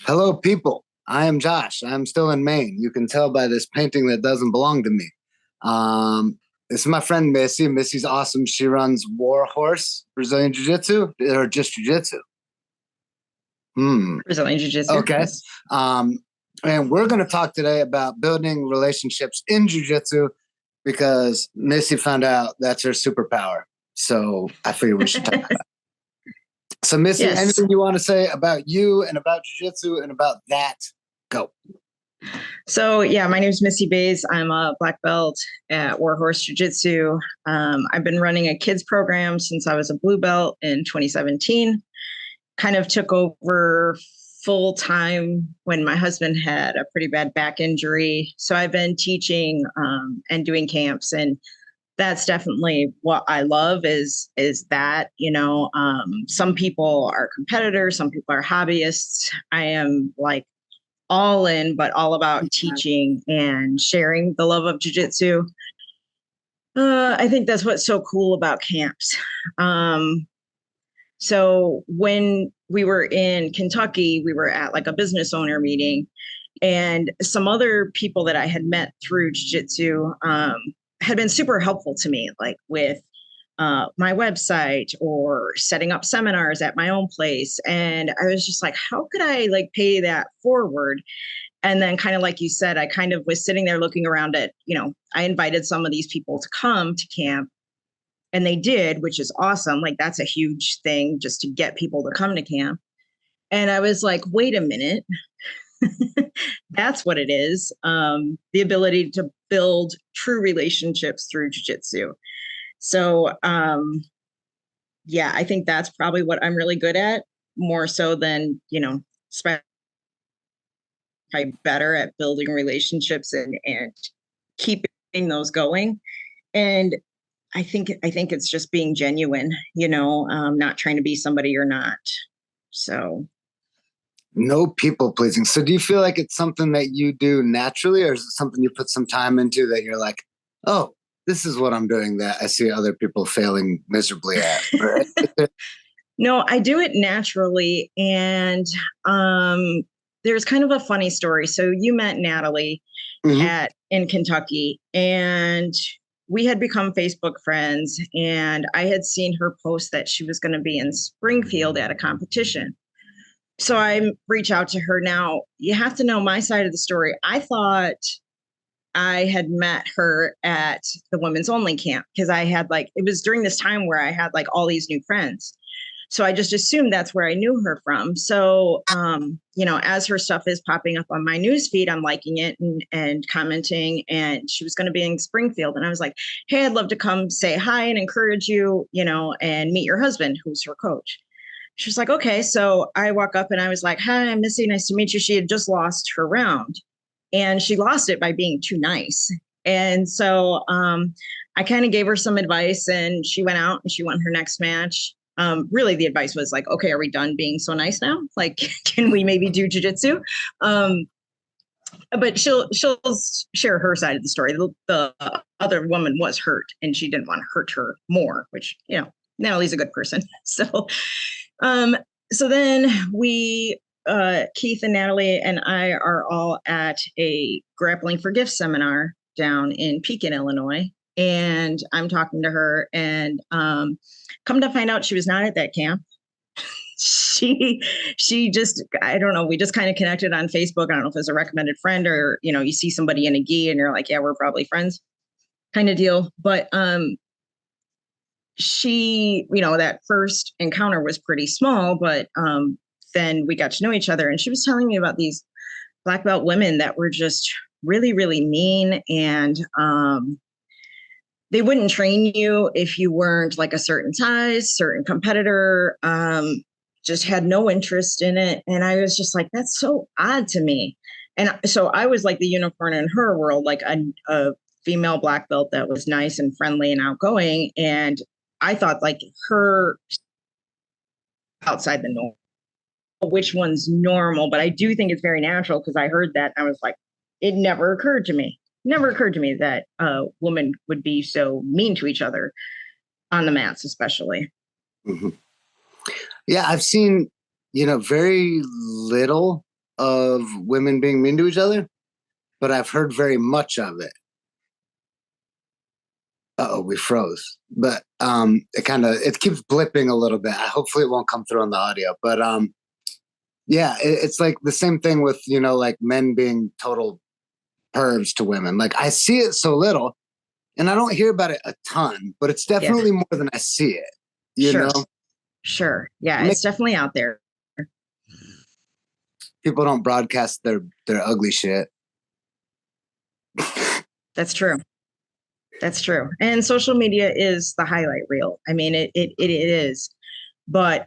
Hello, people. I am Josh. I'm still in Maine. You can tell by this painting that doesn't belong to me. This is my friend Missy. Missy's awesome. She runs War Horse Brazilian Jiu Jitsu or just Jiu Jitsu. Brazilian Jiu Jitsu. Okay. Yes. And we're going to talk today about building relationships in Jiu Jitsu because Missy found out that's her superpower. So I figured we should talk about it. So, Missy, Yes. anything you want to say about you and about Jiu Jitsu and about that? Go. So, yeah, my name is Missy Baize. I'm a black belt at Warhorse Jiu Jitsu. I've been running a kids program since I was a blue belt in 2017. Kind of took over full time when my husband had a pretty bad back injury. So I've been teaching and doing camps, and that's definitely what I love is that, some people are competitors, some people are hobbyists. I am like all in, but all about teaching and sharing the love of jiu-jitsu. I think that's what's so cool about camps. So when we were in Kentucky, we were at like a business owner meeting, and some other people that I had met through jiu-jitsu had been super helpful to me, like with my website or setting up seminars at my own place. And I was just like, how could I like pay that forward? And then kind of like you said, I kind of was sitting there looking around at, I invited some of these people to come to camp, and they did, which is awesome. Like that's a huge thing just to get people to come to camp. And I was like, wait a minute. That's what it is. The ability to build true relationships through jiu-jitsu. So, yeah, I think that's probably what I'm really good at, more so than, probably better at building relationships and keeping those going. And I think it's just being genuine, not trying to be somebody you're not. So. No people pleasing. So do you feel like it's something that you do naturally, or is it something you put some time into that you're like, oh, this is what I'm doing that I see other people failing miserably at? Right? No, I do it naturally. And there's kind of a funny story. So you met Natalie in Kentucky, and we had become Facebook friends, and I had seen her post that she was going to be in Springfield at a competition. So I reach out to her. Now, you have to know my side of the story. I thought I had met her at the women's only camp because I had it was during this time where I had like all these new friends. So I just assumed that's where I knew her from. So, as her stuff is popping up on my newsfeed, I'm liking it and commenting, and she was going to be in Springfield. And I was like, hey, I'd love to come say hi and encourage you, and meet your husband, who's her coach. She was like, okay. So I walk up and I was like, hi, I'm Missy. Nice to meet you. She had just lost her round, and she lost it by being too nice. And so I kind of gave her some advice, and she went out and she won her next match. Really, the advice was like, okay, are we done being so nice now? Like, can we maybe do jiu-jitsu? But she'll share her side of the story. The other woman was hurt, and she didn't want to hurt her more, which, Natalie's a good person. So then we, Keith and Natalie and I are all at a Grappling for Gifts seminar down in Pekin, Illinois. And I'm talking to her, and come to find out she was not at that camp. She just, I don't know, we just kind of connected on Facebook. I don't know if it was a recommended friend or, you see somebody in a gi and you're like, yeah, we're probably friends kind of deal. But she, that first encounter was pretty small, but then we got to know each other, and she was telling me about these black belt women that were just really, really mean, and they wouldn't train you if you weren't like a certain size, certain competitor, just had no interest in it. And I was just like, that's so odd to me. And so I was like the unicorn in her world, like a female black belt that was nice and friendly and outgoing. And I thought like her outside the norm, which one's normal, but I do think it's very natural, because I heard that and I was like, it never occurred to me that a woman would be so mean to each other on the mats, especially. Yeah, I've seen, very little of women being mean to each other, but I've heard very much of it. Uh-oh, we froze. But it keeps blipping a little bit. Hopefully it won't come through on the audio. But yeah, it's like the same thing with, like men being total pervs to women. Like I see it so little and I don't hear about it a ton, but it's definitely more than I see it, you know? Sure. Yeah, it's definitely out there. People don't broadcast their ugly shit. That's true. That's true. And social media is the highlight reel. I mean, it is. But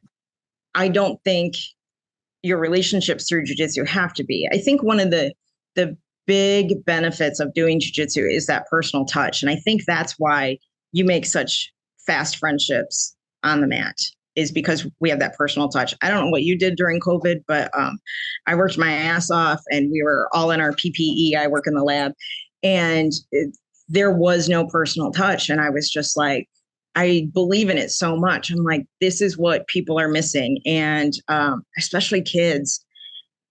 I don't think your relationships through jiu-jitsu have to be. I think one of the big benefits of doing jiu-jitsu is that personal touch. And I think that's why you make such fast friendships on the mat, is because we have that personal touch. I don't know what you did during COVID, but I worked my ass off and we were all in our PPE. I work in the lab and there was no personal touch. And I was just like, I believe in it so much. I'm like, this is what people are missing. And especially kids,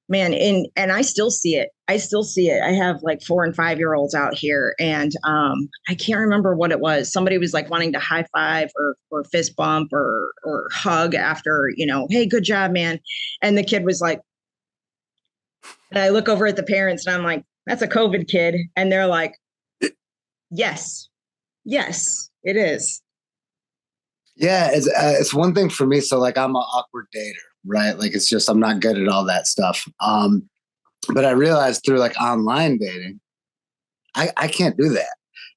man. And I still see it. I have like 4 and 5 year olds out here. And I can't remember what it was. Somebody was like wanting to high five or fist bump or hug after, hey, good job, man. And the kid was like, and I look over at the parents and I'm like, that's a COVID kid. And they're like, yes, it is. Yeah, it's one thing for me. So like I'm an awkward dater, right? Like it's just I'm not good at all that stuff. But I realized through like online dating, I can't do that.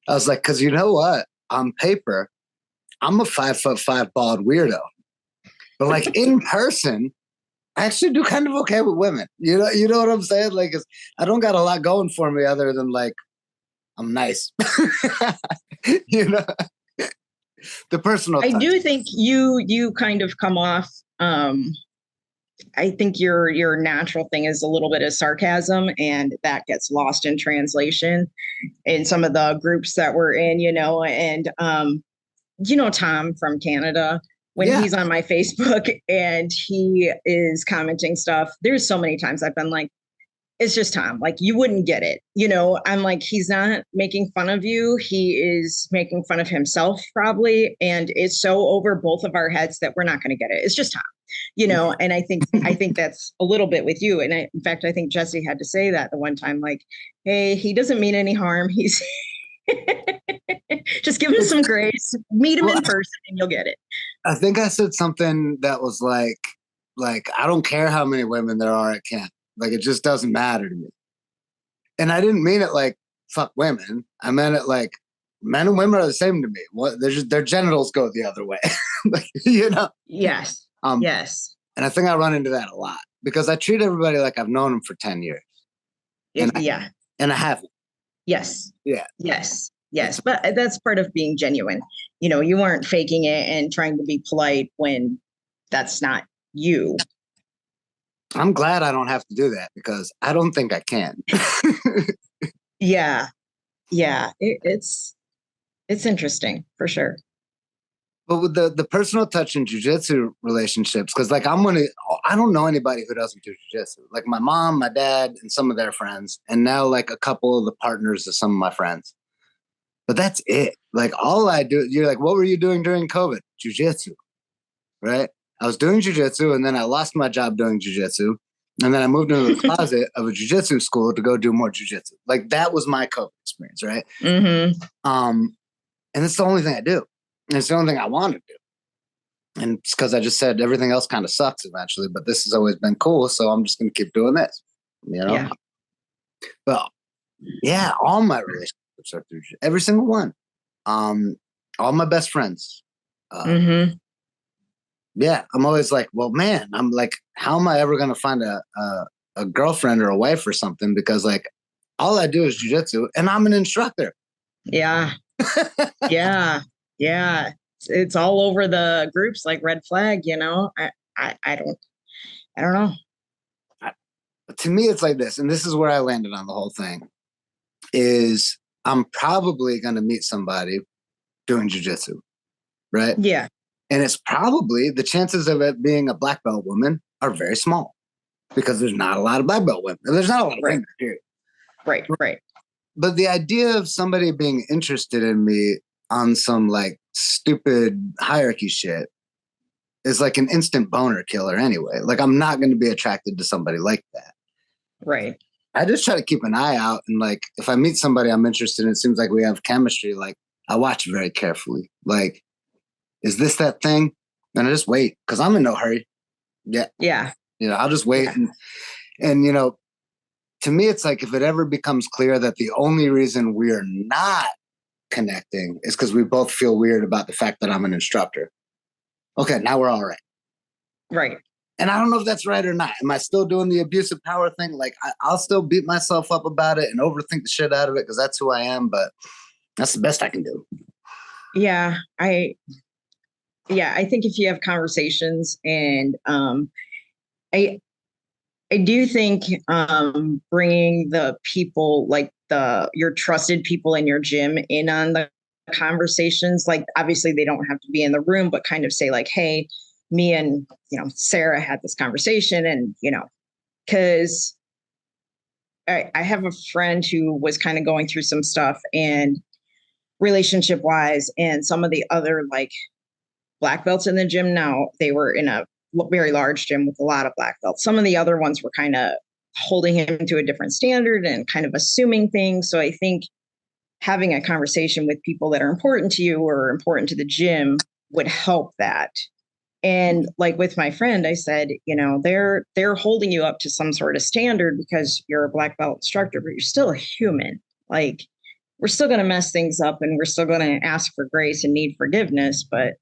I was like, because you know what? On paper, I'm a 5'5" bald weirdo, but like in person, I actually do kind of okay with women. You know what I'm saying? Like I don't got a lot going for me other than like I'm nice. The personal touch. I do think you kind of come off. I think your natural thing is a little bit of sarcasm, and that gets lost in translation in some of the groups that we're in, and Tom from Canada, when he's on my Facebook and he is commenting stuff, there's so many times I've been like, it's just Tom. Like, you wouldn't get it. I'm like, he's not making fun of you. He is making fun of himself probably. And it's so over both of our heads that we're not going to get it. It's just Tom, and I think that's a little bit with you. And in fact, I think Jesse had to say that the one time, like, hey, he doesn't mean any harm. He's just give him some grace, meet him in person and you'll get it. I think I said something that was like, I don't care how many women there are at camp. Like, it just doesn't matter to me. And I didn't mean it like, fuck women. I meant it like, men and women are the same to me. Their genitals go the other way. Like, Yes. Yes. And I think I run into that a lot because I treat everybody like I've known them for 10 years. And I haven't. Yes. Yeah. Yes. But that's part of being genuine. You aren't faking it and trying to be polite when that's not you. I'm glad I don't have to do that because I don't think I can. Yeah. It's interesting for sure. But with the personal touch in jiu-jitsu relationships, because like I don't know anybody who doesn't do jiu-jitsu. Like my mom, my dad, and some of their friends, and now like a couple of the partners of some of my friends. But that's it. Like all I do, you're like, what were you doing during COVID? Jiu-jitsu, right? I was doing jiu-jitsu and then I lost my job doing jiu-jitsu. And then I moved into the closet of a jiu-jitsu school to go do more jiu-jitsu. Like that was my COVID experience, right? Mm-hmm. And it's the only thing I do. And it's the only thing I want to do. And it's because I just said everything else kind of sucks eventually, but this has always been cool. So I'm just going to keep doing this, Yeah. But yeah, all my relationships are through every single one. All my best friends. Yeah, I'm always like, well, man, I'm like, how am I ever going to find a girlfriend or a wife or something? Because like, all I do is jiu-jitsu and I'm an instructor. Yeah. Yeah. It's all over the groups like red flag, I don't know. To me, it's like this. And this is where I landed on the whole thing is I'm probably going to meet somebody doing jiu-jitsu. Right. Yeah. And it's probably the chances of it being a black belt woman are very small. because there's not a lot of black belt women. There's not a lot of women, period. Right. But the idea of somebody being interested in me on some like stupid hierarchy shit is like an instant boner killer anyway. Like, I'm not going to be attracted to somebody like that. Right. I just try to keep an eye out. And like, if I meet somebody I'm interested in, it seems like we have chemistry. Like, I watch very carefully. Like, is this that thing? And I just wait because I'm in no hurry. Yeah. Yeah. You know, I'll just wait. Yeah. And, you know, to me, it's like if it ever becomes clear that the only reason we're not connecting is because we both feel weird about the fact that I'm an instructor. Okay, now we're all right. Right. And I don't know if that's right or not. Am I still doing the abusive power thing? Like, I'll still beat myself up about it and overthink the shit out of it because that's who I am. But that's the best I can do. Yeah, I think if you have conversations and I do think bringing the people, like your trusted people in your gym in on the conversations, like obviously they don't have to be in the room, but kind of say like, hey, me and, Sarah had this conversation and, because I have a friend who was kind of going through some stuff and relationship wise, and some of the other like black belts in the gym now, they were in a very large gym with a lot of black belts. Some of the other ones were kind of holding him to a different standard and kind of assuming things. So I think having a conversation with people that are important to you or important to the gym would help that. And like with my friend, I said, they're holding you up to some sort of standard because you're a black belt instructor, but you're still a human. Like, we're still going to mess things up and we're still going to ask for grace and need forgiveness. But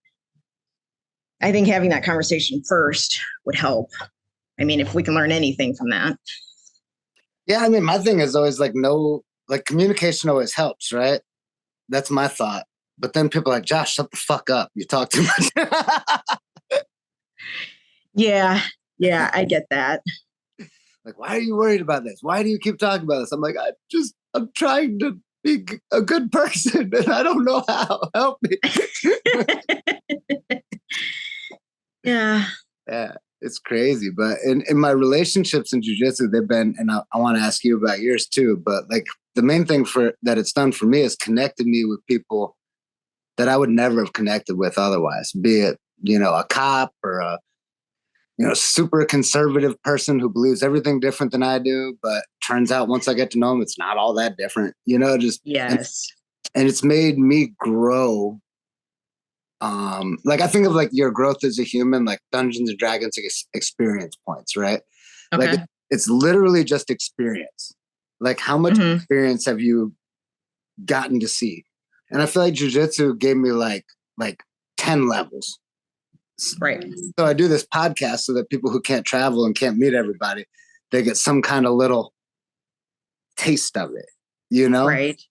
I think having that conversation first would help. I mean, if we can learn anything from that. Yeah, I mean, my thing is always like, communication always helps, right? That's my thought. But then people are like, Josh, shut the fuck up. You talk too much. Yeah, I get that. Like, why are you worried about this? Why do you keep talking about this? I'm like, I'm trying to be a good person and I don't know how. Help me. Yeah. Yeah, it's crazy. But in my relationships in jiu-jitsu, they've been, and I want to ask you about yours too, but like the main thing that it's done for me is connected me with people that I would never have connected with otherwise, be it, a cop or a, super conservative person who believes everything different than I do. But turns out once I get to know them, it's not all that different, Yes. And it's made me grow. Like I think of like your growth as a human, like Dungeons and Dragons experience points, right? Okay. Like it's literally just experience. Like how much experience have you gotten to see? And I feel like jiu-jitsu gave me like 10 levels. Right. So I do this podcast so that people who can't travel and can't meet everybody, they get some kind of little taste of it, Right.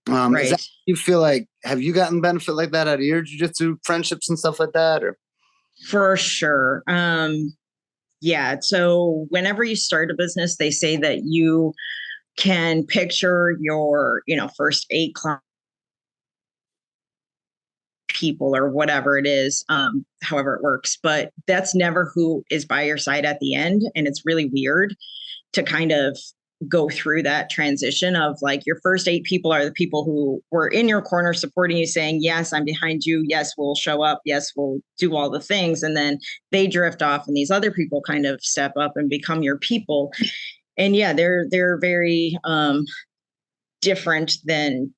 Is that, you feel like, have you gotten benefit like that out of your jiu-jitsu friendships and stuff like that? Or for sure. Yeah. So whenever you start a business, they say that you can picture your, first 8 people or whatever it is, however it works, but that's never who is by your side at the end. And it's really weird to kind of go through that transition of like your first 8 people are the people who were in your corner supporting you, saying, yes, I'm behind you. Yes, we'll show up. Yes, we'll do all the things. And then they drift off and these other people kind of step up and become your people. And yeah, they're very different than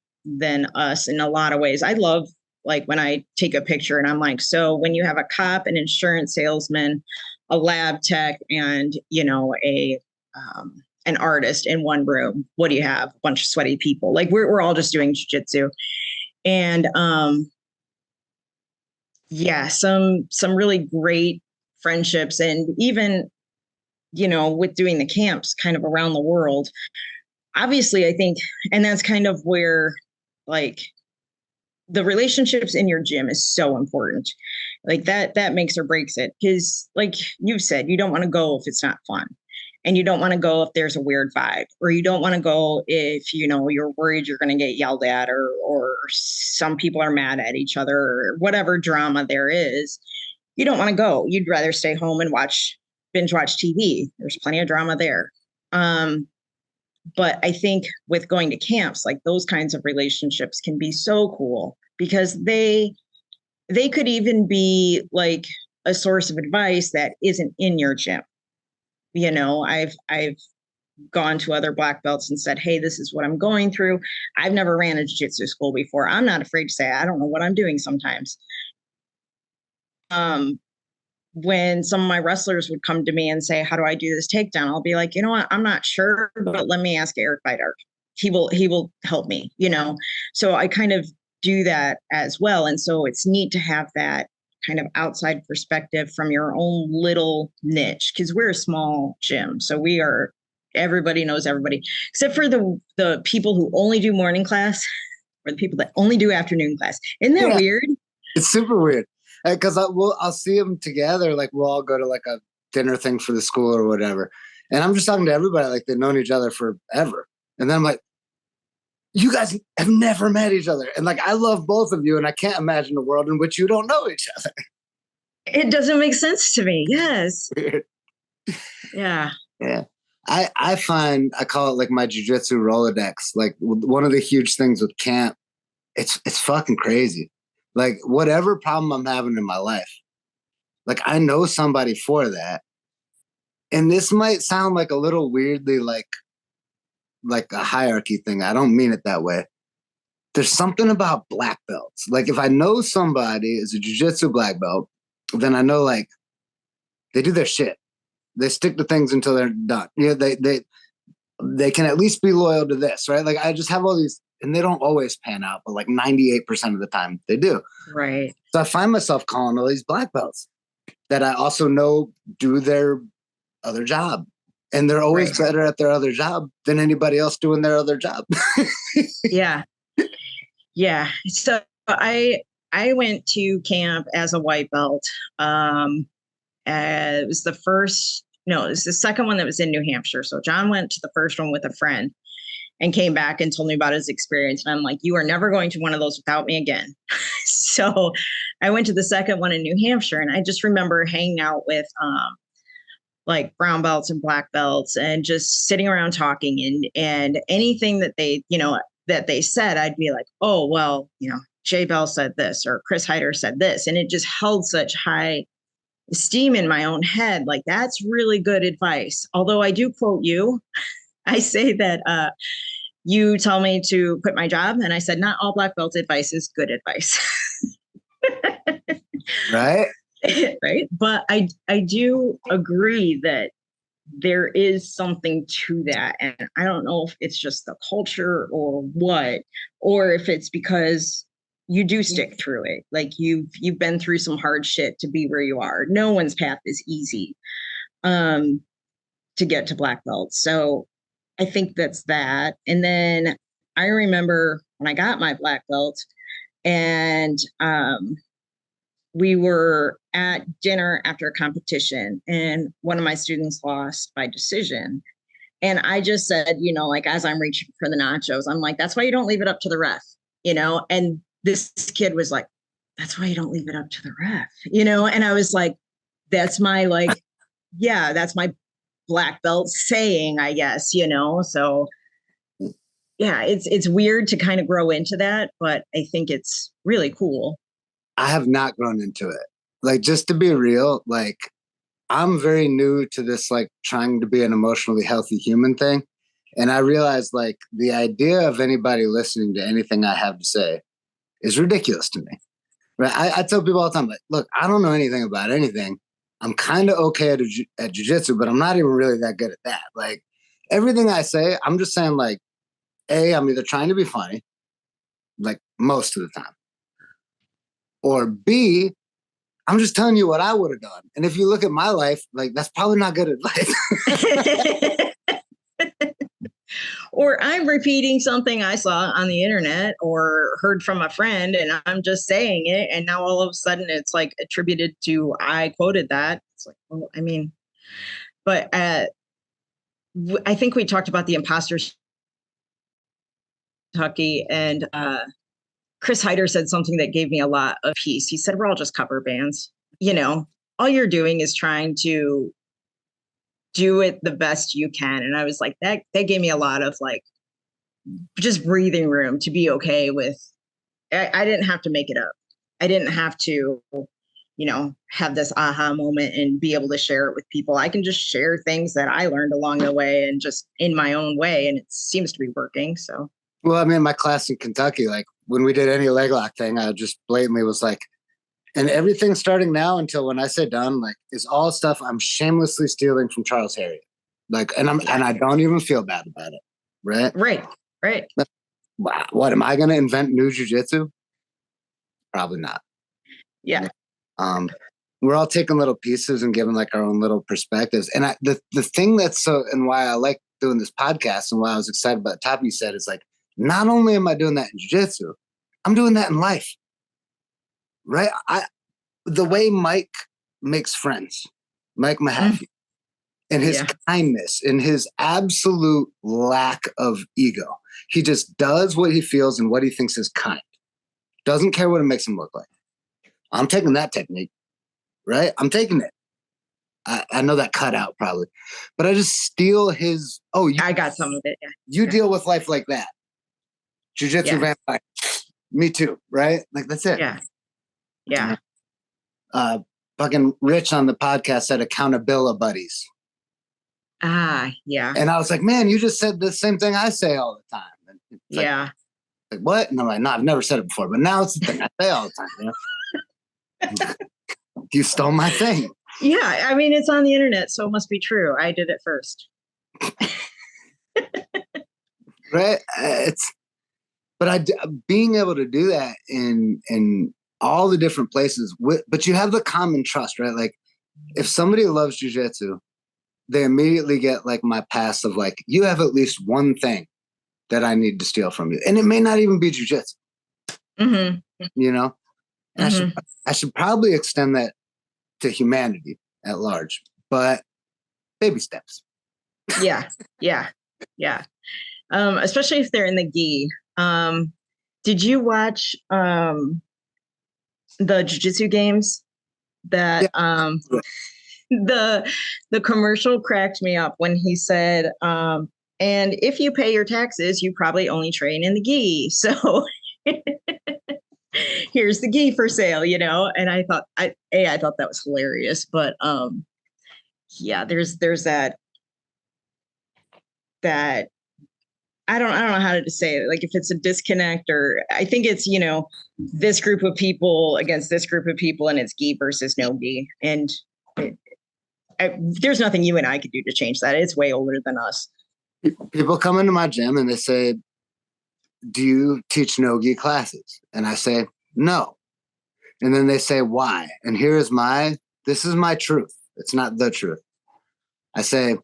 us in a lot of ways. I love like when I take a picture and I'm like, so when you have a cop, an insurance salesman, a lab tech, and an artist in one room, what do you have? A bunch of sweaty people. Like we're all just doing jiu-jitsu. And some really great friendships. And even, with doing the camps kind of around the world, obviously I think, and that's kind of where like the relationships in your gym is so important. Like that makes or breaks it. Because like you've said, you don't want to go if it's not fun. And you don't want to go if there's a weird vibe, or you don't want to go if, you're worried you're going to get yelled at, or some people are mad at each other, or whatever drama there is. You don't want to go. You'd rather stay home and watch binge watch TV. There's plenty of drama there. But I think with going to camps, like those kinds of relationships can be so cool because they could even be like a source of advice that isn't in your gym. You know, I've gone to other black belts and said, hey, this is what I'm going through. I've never ran a jiu-jitsu school before. I'm not afraid to say I don't know what I'm doing sometimes. When some of my wrestlers would come to me and say, how do I do this takedown? I'll be like, you know what? I'm not sure, but let me ask Eric Vidart. He will help me, you know? So I kind of do that as well. And so it's neat to have that kind of outside perspective from your own little niche, because we're a small gym. So everybody knows everybody, except for the people who only do morning class or the people that only do afternoon class. Isn't that weird? It's super weird. Because I'll see them together, like we'll all go to like a dinner thing for the school or whatever. And I'm just talking to everybody like they've known each other forever. And then I'm like, you guys have never met each other. And like, I love both of you. And I can't imagine a world in which you don't know each other. It doesn't make sense to me. Yes. Weird. Yeah. Yeah. I find, I call it like my jujitsu Rolodex. Like one of the huge things with camp, it's fucking crazy. Like whatever problem I'm having in my life, like I know somebody for that. And this might sound like a little weirdly like a hierarchy thing. I don't mean it that way. There's something about black belts. Like if I know somebody is a jiu-jitsu black belt, then I know like they do their shit. They stick to things until they're done. You know, they can at least be loyal to this, right? Like I just have all these, and they don't always pan out, but like 98% of the time they do. Right. So I find myself calling all these black belts that I also know do their other job. And they're always better at their other job than anybody else doing their other job. Yeah. Yeah. So I went to camp as a white belt. It was it was the second one that was in New Hampshire. So John went to the first one with a friend and came back and told me about his experience. And I'm like, you are never going to one of those without me again. So I went to the second one in New Hampshire, and I just remember hanging out with like brown belts and black belts and just sitting around talking, and anything that they said, I'd be like, oh, well, Jay Bell said this or Chris Hyder said this. And it just held such high esteem in my own head. Like, that's really good advice. Although I do quote you. I say that you tell me to quit my job. And I said, not all black belt advice is good advice. Right. Right. But I do agree that there is something to that. And I don't know if it's just the culture or what, or if it's because you do stick through it. Like you've been through some hard shit to be where you are. No one's path is easy to get to black belt. So I think that's that. And then I remember when I got my black belt, and we were at dinner after a competition, and one of my students lost by decision. And I just said, like, as I'm reaching for the nachos, I'm like, that's why you don't leave it up to the ref, and this kid was like, that's why you don't leave it up to the ref, and I was like, that's my that's my black belt saying, I guess, so yeah, it's weird to kind of grow into that, but I think it's really cool. I have not grown into it. Like, just to be real, like I'm very new to this, like trying to be an emotionally healthy human thing. And I realized like the idea of anybody listening to anything I have to say is ridiculous to me. Right? I tell people all the time, like, look, I don't know anything about anything. I'm kind of okay at jiu-jitsu, but I'm not even really that good at that. Like everything I say, I'm just saying like, A, I'm either trying to be funny, like most of the time, or B, I'm just telling you what I would have done. And if you look at my life, like that's probably not good advice. Or I'm repeating something I saw on the internet or heard from a friend, and I'm just saying it. And now all of a sudden it's like attributed to, I quoted that. It's like, well, I mean, but I think we talked about the imposters, Kentucky, and Chris Hyder said something that gave me a lot of peace. He said, we're all just cover bands. All you're doing is trying to do it the best you can. And I was like, that gave me a lot of like just breathing room to be okay with. I didn't have to make it up. I didn't have to, have this aha moment and be able to share it with people. I can just share things that I learned along the way and just in my own way. And it seems to be working. So, well, I mean, my class in Kentucky, like when we did any leg lock thing, I just blatantly was like, and everything starting now until when I say done, like, is all stuff I'm shamelessly stealing from Charles Harriet. Like, and I don't even feel bad about it. Right. Right. What am I going to invent new jujitsu? Probably not. Yeah. We're all taking little pieces and giving like our own little perspectives. And the thing that's and why I like doing this podcast and why I was excited about the topic you said is like, not only am I doing that in jiu-jitsu, I'm doing that in life. Right. The way Mike makes friends, Mike Mahaffey, and his kindness and his absolute lack of ego. He just does what he feels and what he thinks is kind. Doesn't care what it makes him look like. I'm taking that technique, right? I'm taking it. I know that cut out probably, but I just steal his. I got some of it. Yeah. You deal with life like that. Jiu-jitsu vampire. Me too, right? Like that's it. Yeah. Fucking Rich on the podcast said accountability buddies. Yeah. And I was like, man, you just said the same thing I say all the time. And like what? And I'm like, no, I've never said it before, but now it's the thing I say all the time. You stole my thing. Yeah, I mean, it's on the internet, so it must be true. I did it first. Right? Being able to do that in all the different places, but you have the common trust, right? Like if somebody loves jiu-jitsu, they immediately get like my pass of like, you have at least one thing that I need to steal from you. And it may not even be jiu-jitsu, I should probably extend that to humanity at large, but baby steps. Yeah. Especially if they're in the gi. Did you watch the jiu-jitsu games that the commercial cracked me up when he said, and if you pay your taxes, you probably only train in the gi. So here's the gi for sale, and I thought I thought that was hilarious, but there's that I don't know how to say it. Like if it's a disconnect, or I think it's, this group of people against this group of people, and it's gi versus no gi. And there's nothing you and I could do to change that. It's way older than us. People come into my gym and they say, do you teach no-gi classes? And I say, no. And then they say, why? And this is my truth. It's not the truth. I say,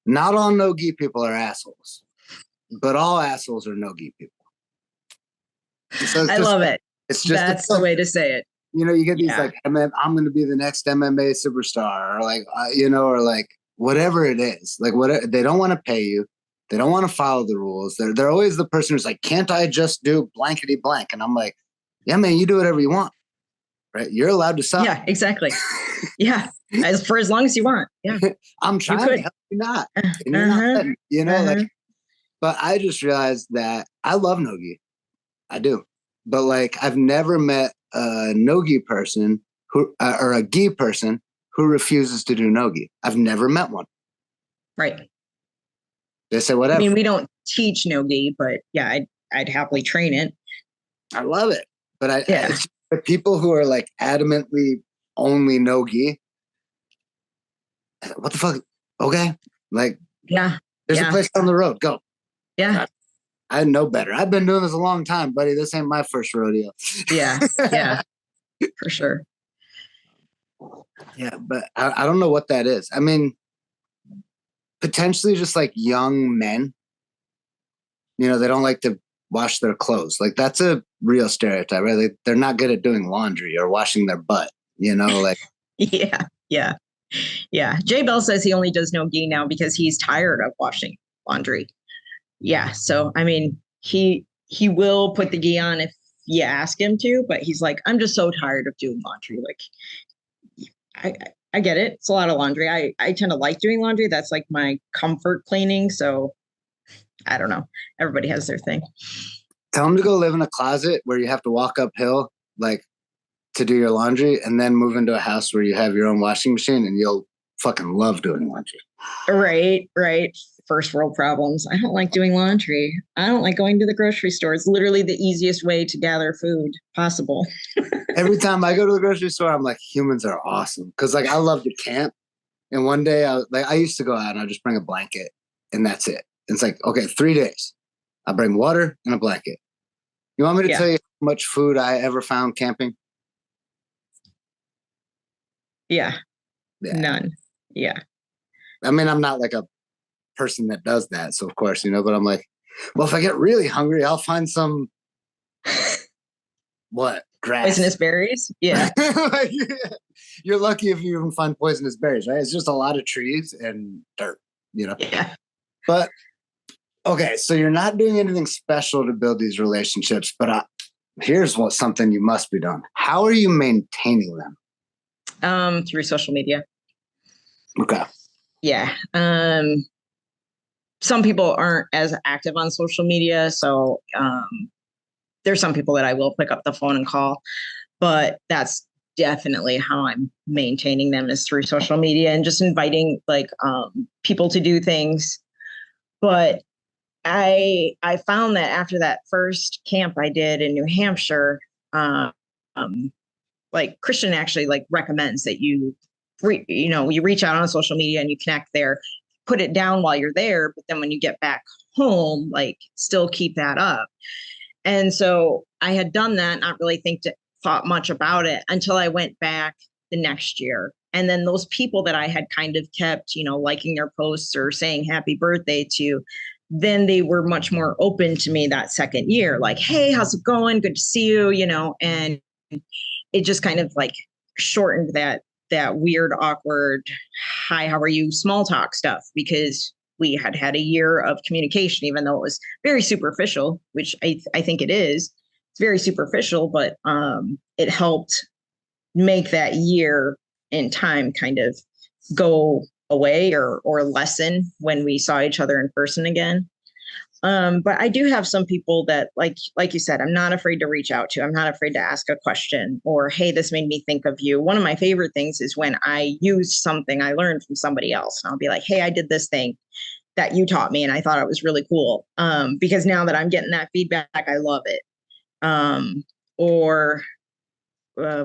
not all no-gi people are assholes, but all assholes are no-gi people. So I love it. It's just that's the way to say it. You get these like, I'm going to be the next MMA superstar, or like, or like whatever it is. Like they don't want to pay you. They don't want to follow the rules. They're always the person who's like, can't I just do blankety blank? And I'm like, yeah, man, you do whatever you want, right? You're allowed to suck. Yeah, exactly. Yeah, for as long as you want. Yeah, I'm trying to help you not. And you're not letting, but I just realized that I love no-gi. I do. But like, I've never met a no-gi person or a gi person who refuses to do no-gi. I've never met one. Right. They say whatever. I mean, we don't teach no-gi, but yeah, I'd happily train it. I love it. But it's the people who are like adamantly only no-gi. What the fuck? Okay. Like, there's a place down the road. Go. Yeah. I know better. I've been doing this a long time, buddy. This ain't my first rodeo. Yeah. For sure. Yeah, but I don't know what that is. I mean, potentially just like young men, they don't like to wash their clothes. Like that's a real stereotype, right? Like, they're not good at doing laundry or washing their butt, like. Yeah. Jay Bell says he only does no-gi now because he's tired of washing laundry. Yeah. So, I mean, he will put the gi on if you ask him to, but he's like, I'm just so tired of doing laundry. Like I get it. It's a lot of laundry. I tend to like doing laundry. That's like my comfort cleaning. So I don't know. Everybody has their thing. Tell them to go live in a closet where you have to walk uphill, like to do your laundry, and then move into a house where you have your own washing machine, and you'll fucking love doing laundry. Right. First world problems. I don't like doing laundry. I don't like going to the grocery store. It's literally the easiest way to gather food possible. Every time I go to the grocery store, I'm like, humans are awesome. Cause like I love to camp. And one day I used to go out and I just bring a blanket and that's it. And it's like, okay, 3 days. I bring water and a blanket. You want me to tell you how much food I ever found camping? Yeah. None. Yeah. I mean, I'm not like a person that does that. So of course, but I'm like, well, if I get really hungry, I'll find some what? Grass. Poisonous berries? Yeah. Like, you're lucky if you even find poisonous berries, right? It's just a lot of trees and dirt, Yeah. But okay, so you're not doing anything special to build these relationships, but here's something you must be doing. How are you maintaining them? Through social media. Okay. Yeah. Some people aren't as active on social media. So there's some people that I will pick up the phone and call, but that's definitely how I'm maintaining them is through social media and just inviting like people to do things. But I found that after that first camp I did in New Hampshire, like Christian actually like recommends that you reach out on social media and you connect there, put it down while you're there, but then when you get back home, like still keep that up. And so I had done that, not really thought much about it until I went back the next year. And then those people that I had kind of kept, liking their posts or saying happy birthday to, then they were much more open to me that second year. Like, hey, how's it going? Good to see you, and it just kind of like shortened that weird, awkward, hi, how are you? Small talk stuff, because we had a year of communication, even though it was very superficial, which I think it is. It's very superficial, but it helped make that year in time kind of go away or lessen when we saw each other in person again. But I do have some people that like you said, I'm not afraid to reach out to. I'm not afraid to ask a question or, hey, this made me think of you. One of my favorite things is when I use something I learned from somebody else and I'll be like, hey, I did this thing that you taught me and I thought it was really cool. Because now that I'm getting that feedback, I love it.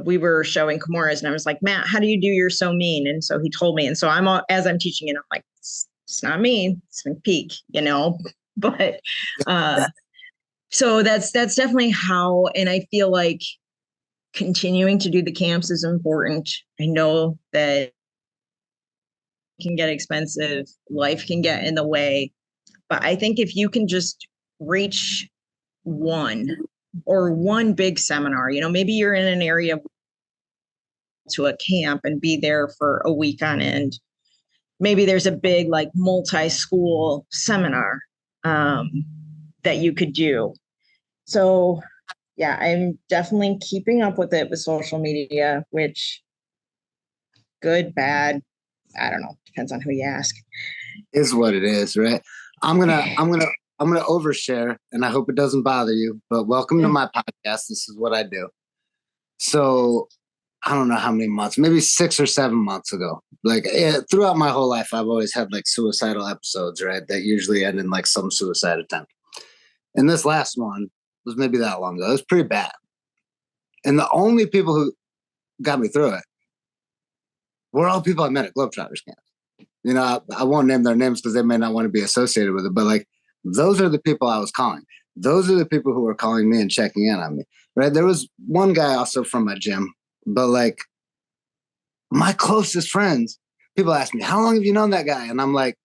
We were showing Kimura's and I was like, Matt, how do you do You're So Mean? And so he told me. And so as I'm teaching it, I'm like, it's not mean, it's peak, but so that's definitely how, and I feel like continuing to do the camps is important. I know that it can get expensive, life can get in the way, but I think if you can just reach one big seminar, maybe you're in an area to a camp and be there for a week on end. Maybe there's a big like multi-school seminar that you could do. So yeah, I'm definitely keeping up with it with social media, which good, bad, I don't know, depends on who you ask. Is what it is, right? I'm gonna overshare, and I hope it doesn't bother you, but welcome to my podcast. This is what I do. So I don't know how many months, maybe 6 or 7 months ago, like throughout my whole life, I've always had like suicidal episodes, right? That usually end in like some suicide attempt. And this last one was maybe that long ago. It was pretty bad. And the only people who got me through it were all people I met at Globetrotters camp. I won't name their names because they may not want to be associated with it, but like those are the people I was calling. Those are the people who were calling me and checking in on me, right? There was one guy also from my gym, but like my closest friends, people ask me, how long have you known that guy? And I'm like,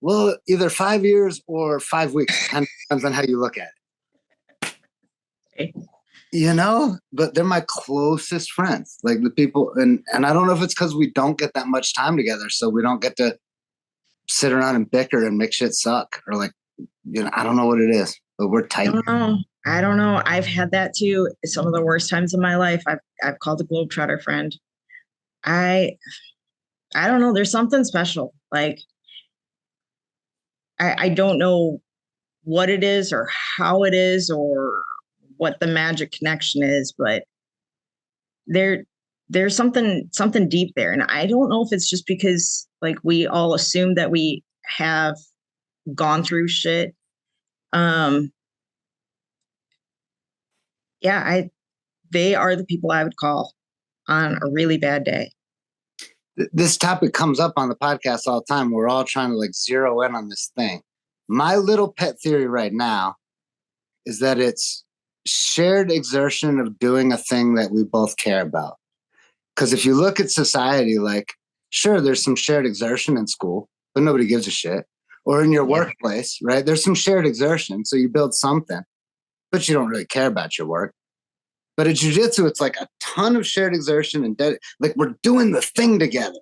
well, either 5 years or 5 weeks. Kind of depends on how you look at it. But they're my closest friends, like the people. And I don't know if it's because we don't get that much time together. So we don't get to sit around and bicker and make shit suck or like, I don't know what it is, but we're tight. I don't know. I've had that too. Some of the worst times in my life. I've called a Globetrotter friend. I don't know. There's something special. Like, I don't know what it is or how it is or what the magic connection is, but there there's something deep there. And I don't know if it's just because like we all assume that we have gone through shit. Um yeah, I they are the people I would call on a really bad day. This topic comes up on the podcast all the time. We're all trying to like zero in on this thing. My little pet theory right now is that it's shared exertion of doing a thing that we both care about. Because if you look at society, like, sure, there's some shared exertion in school, but nobody gives a shit. Or in your workplace, right? There's some shared exertion. So you build something, but you don't really care about your work. But at jiu-jitsu, it's like a ton of shared exertion and like we're doing the thing together.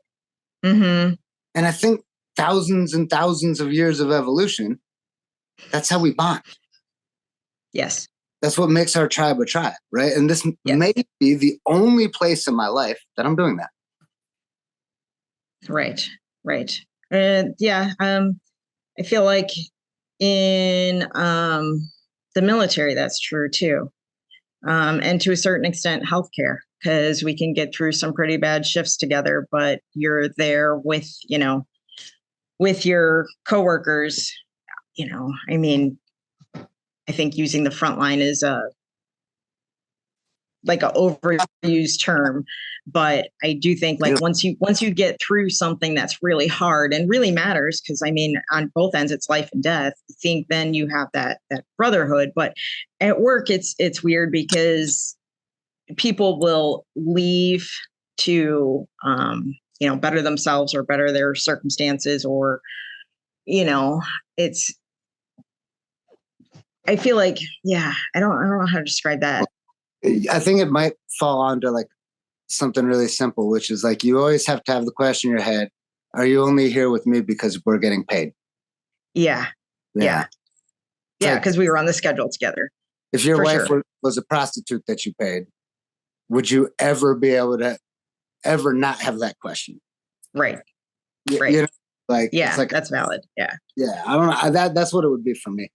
Mm-hmm. And I think thousands and thousands of years of evolution, that's how we bond. Yes. That's what makes our tribe a tribe, right? And this may be the only place in my life that I'm doing that. Right. Yeah. I feel like in the military, that's true too. And to a certain extent, healthcare, because we can get through some pretty bad shifts together, but you're there with, with your coworkers, I mean, I think using the front line is like an overused term, but I do think like once you get through something that's really hard and really matters, because I mean on both ends it's life and death, I think then you have that brotherhood. But at work it's weird because people will leave to better themselves or better their circumstances, or it's I feel like I don't know how to describe that. I think it might fall onto like something really simple, which is like you always have to have the question in your head: are you only here with me because we're getting paid? Yeah. Because we were on the schedule together. If your wife was a prostitute that you paid, would you ever be able to ever not have that question? Right. It's like that's valid. Yeah. I don't know. That's what it would be for me.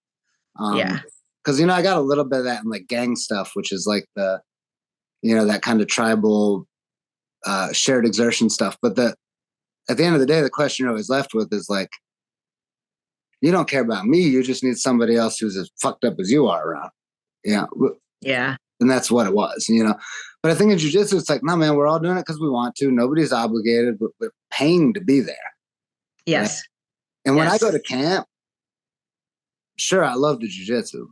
Because I got a little bit of that in like gang stuff, which is like the that kind of tribal shared exertion stuff. But at the end of the day, the question you're always left with is like, you don't care about me. You just need somebody else who's as fucked up as you are around. Yeah. And that's what it was, But I think in jiu-jitsu, it's like, no, man, we're all doing it because we want to. Nobody's obligated, but we're paying to be there. Yes. Right? And when I go to camp, sure, I love the jiu-jitsu,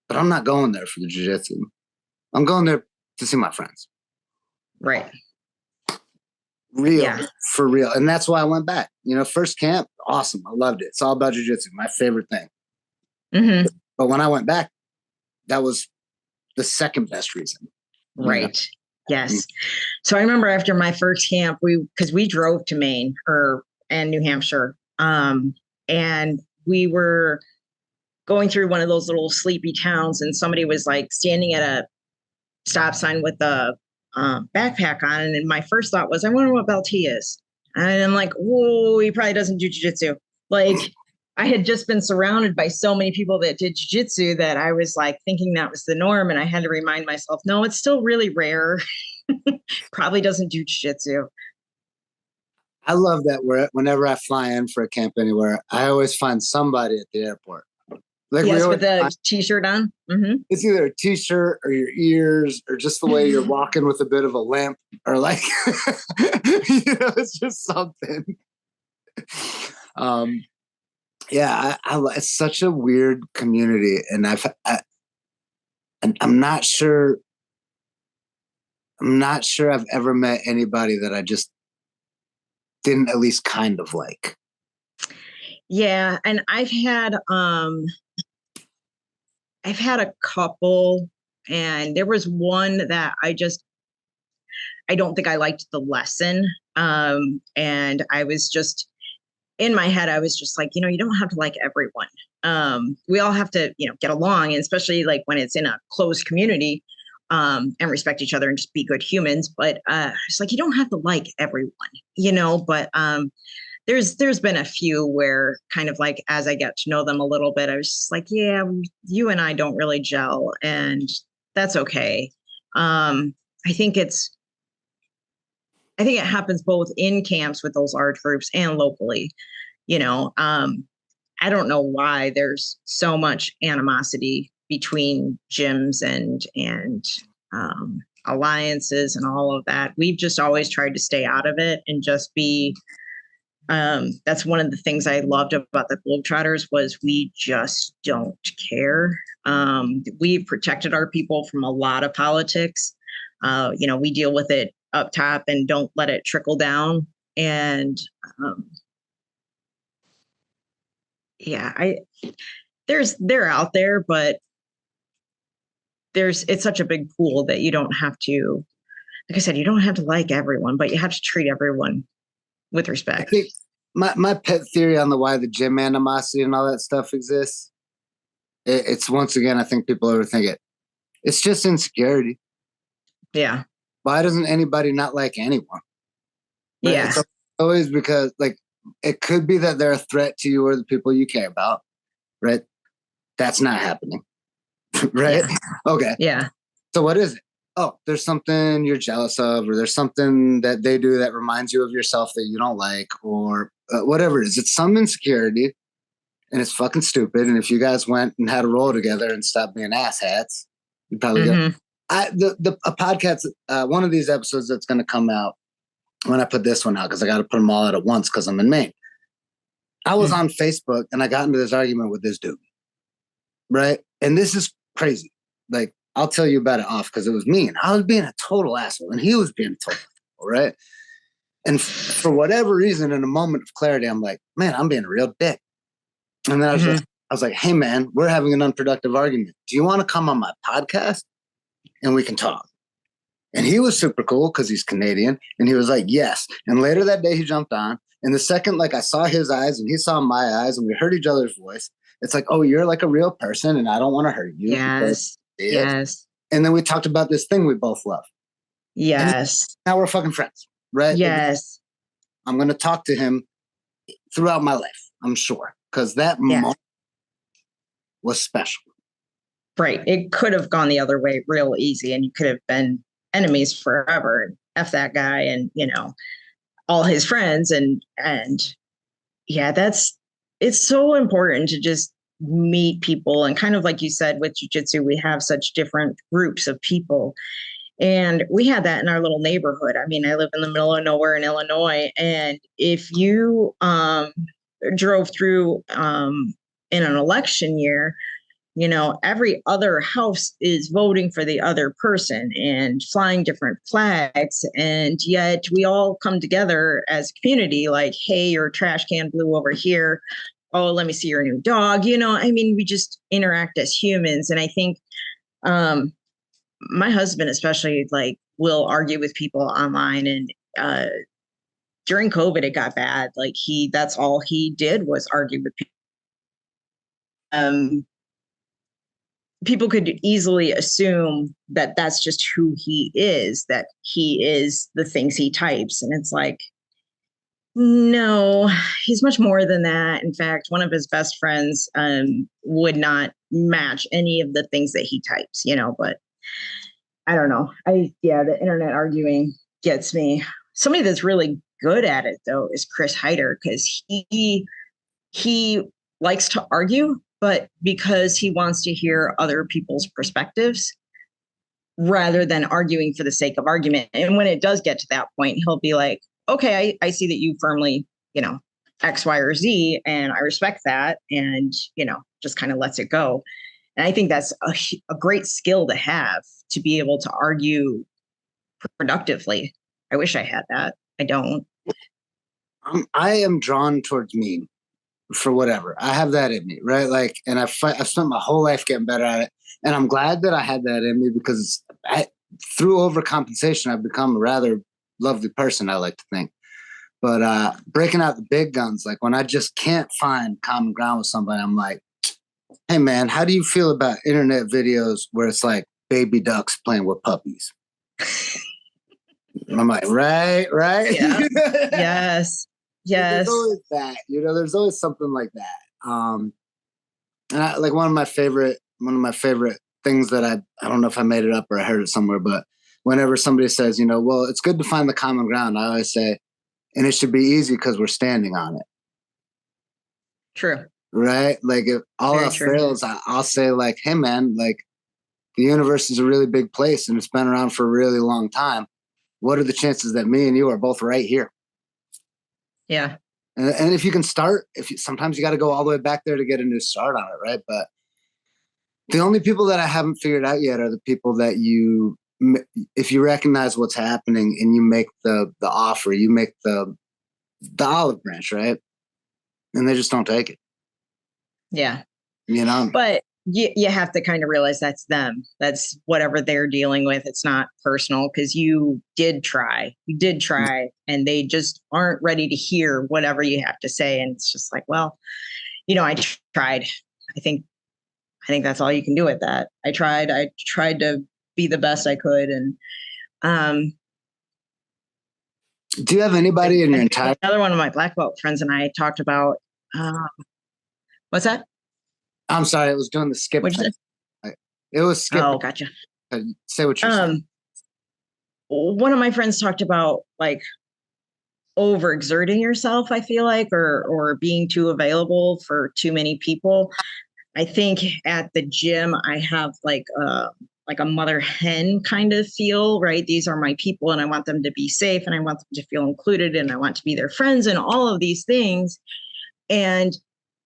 but I'm not going there for the jiu-jitsu. I'm going there to see my friends. Right. For real. And that's why I went back. First camp, awesome. I loved it. It's all about jiu-jitsu, my favorite thing. Mm-hmm. But when I went back, that was the second best reason. Right. Yes. Mm-hmm. So I remember after my first camp, because we drove to Maine and New Hampshire, and we were going through one of those little sleepy towns, and somebody was like standing at a stop sign with a backpack on. And my first thought was, I wonder what belt he is. And I'm like, whoa, he probably doesn't do jiu-jitsu. Like I had just been surrounded by so many people that did jiu-jitsu that I was like thinking that was the norm. And I had to remind myself, no, it's still really rare. Probably doesn't do jiu-jitsu. I love that whenever I fly in for a camp anywhere, I always find somebody at the airport. Like with the t-shirt on. Mm-hmm. It's either a t-shirt or your ears or just the way you're walking with a bit of a limp or like, it's just something. It's such a weird community, and I'm not sure I've ever met anybody that I just didn't at least kind of like. Yeah, and I've had a couple, and there was one that I don't think I liked the lesson. And I was just in my head, I was just like, you don't have to like everyone. We all have to, get along, and especially like when it's in a closed community. and respect each other and just be good humans. But it's like, you don't have to like everyone, but there's been a few where kind of like, as I get to know them a little bit, I was just like, yeah, you and I don't really gel, and that's okay. I think it happens both in camps with those large groups and locally. I don't know why there's so much animosity between gyms and alliances and all of that. We've just always tried to stay out of it and just be. That's one of the things I loved about the Globetrotters was we just don't care. We've protected our people from a lot of politics. We deal with it up top and don't let it trickle down. And they're out there, but it's such a big pool that you don't have to, like I said, you don't have to like everyone, but you have to treat everyone with respect. I think my pet theory on why the gym animosity and all that stuff exists, it's once again, I think people overthink it. It's just insecurity. Yeah. Why doesn't anybody not like anyone? Right? Yeah. It's always because, like, it could be that they're a threat to you or the people you care about, right? That's not happening, right? Yeah. Okay. Yeah. So what is it? Oh, there's something you're jealous of, or there's something that they do that reminds you of yourself that you don't like, or whatever it is. It's some insecurity, and it's fucking stupid. And if you guys went and had a roll together and stopped being asshats, you'd probably get a podcast. One of these episodes that's going to come out when I put this one out, because I got to put them all out at once because I'm in Maine. I was on Facebook and I got into this argument with this dude, right? And this is crazy. Like, I'll tell you about it off because it was mean. I was being a total asshole and he was being a total asshole, right? And for whatever reason, in a moment of clarity, I'm like, man, I'm being a real dick. And then I was like, hey, man, we're having an unproductive argument. Do you want to come on my podcast and we can talk? And he was super cool because he's Canadian. And he was like, yes. And later that day, he jumped on. And the second, like, I saw his eyes and he saw my eyes and we heard each other's voice, it's like, oh, you're like a real person and I don't want to hurt you. Yes. Yes. And then we talked about this thing we both love. Yes. Now we're fucking friends, right? Yes. I'm going to talk to him throughout my life, I'm sure, because that moment was special. Right. It could have gone the other way real easy and you could have been enemies forever. F that guy and, all his friends. And yeah, it's so important to just meet people. And kind of like you said, with jiu-jitsu, we have such different groups of people. And we had that in our little neighborhood. I mean, I live in the middle of nowhere in Illinois. And if you drove through in an election year, every other house is voting for the other person and flying different flags. And yet we all come together as a community like, hey, your trash can blew over here. Oh, let me see your new dog. We just interact as humans. And I think my husband especially will argue with people online. And during COVID, it got bad. That's all he did was argue with people. People could easily assume that that's just who he is, that he is the things he types. And it's like, no, he's much more than that. In fact, one of his best friends would not match any of the things that he types, but I don't know. The internet arguing gets me. Somebody that's really good at it, though, is Chris Hyder, because he likes to argue, but because he wants to hear other people's perspectives rather than arguing for the sake of argument. And when it does get to that point, he'll be like, okay, I see that you firmly, X, Y, or Z, and I respect that. And, just kind of lets it go. And I think that's a great skill to have, to be able to argue productively. I wish I had that. I don't. I am drawn towards mean. For whatever, I have that in me, right? And I've spent my whole life getting better at it, and I'm glad that I had that in me because through overcompensation, I've become a rather lovely person, I like to think. But breaking out the big guns, like when I just can't find common ground with somebody, I'm like, hey man, how do you feel about internet videos where it's like baby ducks playing with puppies. And I'm like, right. Yeah. Yes. There's always that, there's always something like that. And like one of my favorite things that I don't know if I made it up or I heard it somewhere, but whenever somebody says, well, it's good to find the common ground, I always say, and it should be easy because we're standing on it. True. Right? Like if all else fails, I'll say like, hey man, like the universe is a really big place and it's been around for a really long time. What are the chances that me and you are both right here? Yeah. And if you can start, sometimes you got to go all the way back there to get a new start on it, right? But the only people that I haven't figured out yet are the people that if you recognize what's happening and you make the offer, you make the olive branch, right? And they just don't take it. Yeah. But you have to kind of realize that's them. That's whatever they're dealing with. It's not personal because you did try, and they just aren't ready to hear whatever you have to say. And it's just like, well, I tried. I think that's all you can do with that. I tried to be the best I could. And do you have anybody in your entire... Another one of my black belt friends and I talked about, what's that? I'm sorry, I was doing the skip. It was skip. Oh, gotcha. Say what you're saying. One of my friends talked about like overexerting yourself, I feel like, or being too available for too many people. I think at the gym, I have like a mother hen kind of feel, right? These are my people and I want them to be safe and I want them to feel included and I want to be their friends and all of these things. And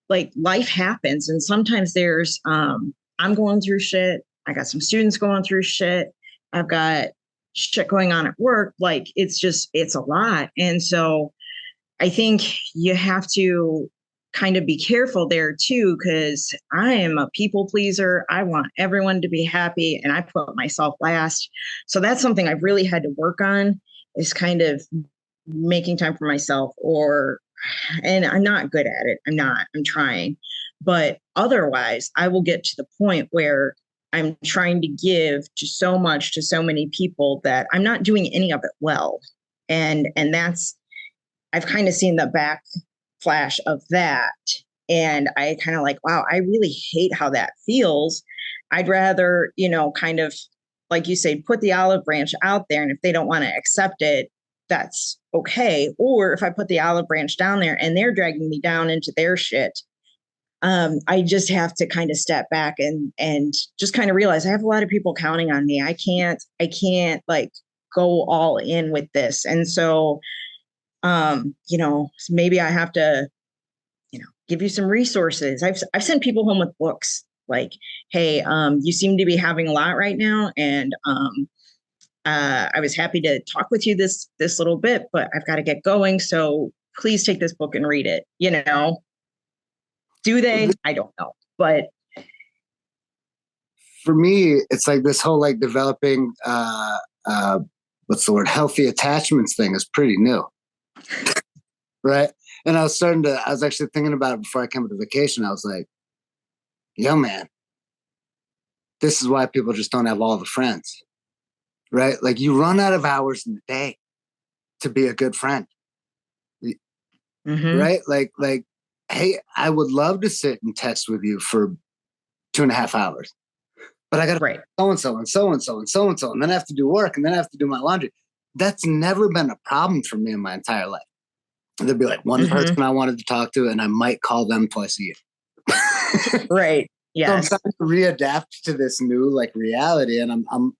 like life happens. And sometimes there's, I'm going through shit. I got some students going through shit. I've got shit going on at work. Like it's a lot. And so I think you have to kind of be careful there too, because I am a people pleaser. I want everyone to be happy and I put myself last. So that's something I've really had to work on, is kind of making time for myself, and I'm not good at it. I'm trying, but otherwise I will get to the point where I'm trying to give to so much to so many people that I'm not doing any of it well. And that's, I've kind of seen the backflash of that. And I kind of like, wow, I really hate how that feels. I'd rather, kind of, like you say, put the olive branch out there. And if they don't want to accept it, that's okay. Or if I put the olive branch down there and they're dragging me down into their shit, I just have to kind of step back and just kind of realize I have a lot of people counting on me. I can't like go all in with this. And so, maybe I have to, give you some resources. I've sent people home with books like, hey, you seem to be having a lot right now. And, I was happy to talk with you this little bit, but I've got to get going. So please take this book and read it. Do they? I don't know. But for me, it's like this whole like developing, what's the word? Healthy attachments thing is pretty new. Right. And I was actually thinking about it before I came to vacation. I was like, yo, man, this is why people just don't have all the friends. Right? Like you run out of hours in the day to be a good friend. Mm-hmm. Right? Like, hey, I would love to sit and text with you for 2.5 hours, but I got to so-and-so and so-and-so and so-and-so. And then I have to do work and then I have to do my laundry. That's never been a problem for me in my entire life. There'd be like one person I wanted to talk to and I might call them twice a year. Right. Yes. So I'm trying to readapt to this new like reality, and I'm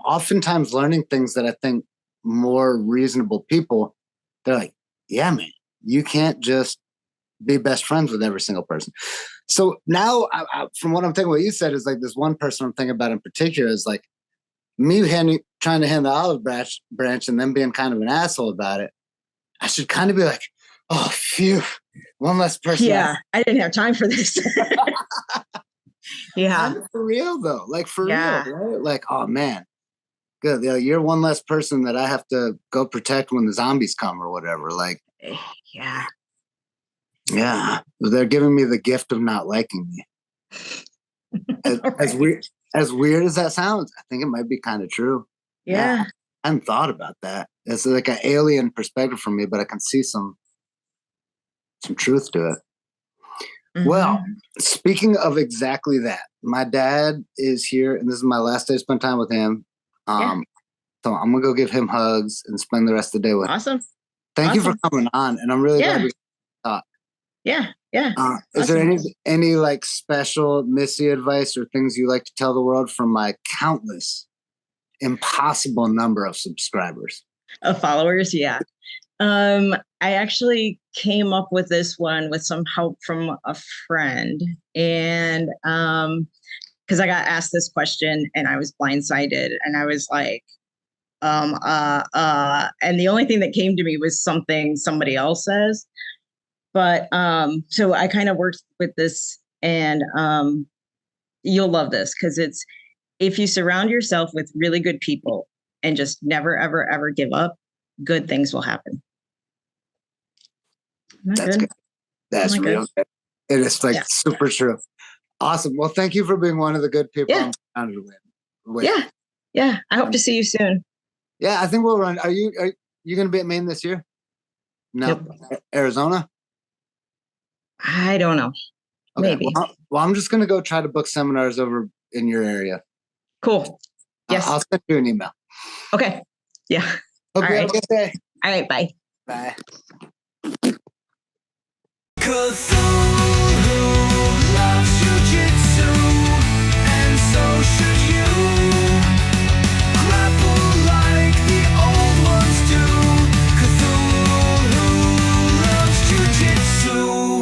oftentimes learning things that I think more reasonable people, they're like, yeah, man, you can't just be best friends with every single person. So now, from what I'm thinking, what you said is like this one person I'm thinking about in particular is like me trying to hand the olive branch and then being kind of an asshole about it. I should kind of be like, oh, phew, one less person. Yeah, I didn't have time for this. Yeah. For real though. Like for real, right? Like, oh man. Good. You're one less person that I have to go protect when the zombies come or whatever. Like, yeah. Yeah. They're giving me the gift of not liking me. As As weird as that sounds, I think it might be kind of true. Yeah. I hadn't thought about that. It's like an alien perspective for me, but I can see some truth to it. Mm-hmm. Well, speaking of exactly that, my dad is here, and this is my last day to spend time with him. So I'm gonna go give him hugs and spend the rest of the day with him. Awesome. Thank you for coming on, and I'm really glad we talked. Yeah. Is there any like special Missy advice or things you like to tell the world from my countless, impossible number of subscribers? Of followers, yeah. I actually came up with this one with some help from a friend, and because I got asked this question and I was blindsided, and I was like, and the only thing that came to me was something somebody else says. But so I kind of worked with this, and you'll love this, because it's, if you surround yourself with really good people and just never, ever, ever give up, good things will happen. That's good. That's real good. It is like super true. Awesome. Well, thank you for being one of the good people I'm surrounded with. Yeah. I hope to see you soon. Yeah, I think we'll run. Are you going to be at Maine this year? No. Yep. Arizona? I don't know. Okay. Maybe. Well, I'm just going to go try to book seminars over in your area. Cool. Yes. I'll send you an email. Okay. Yeah. Hope you have a good day. All right. Bye. Bye.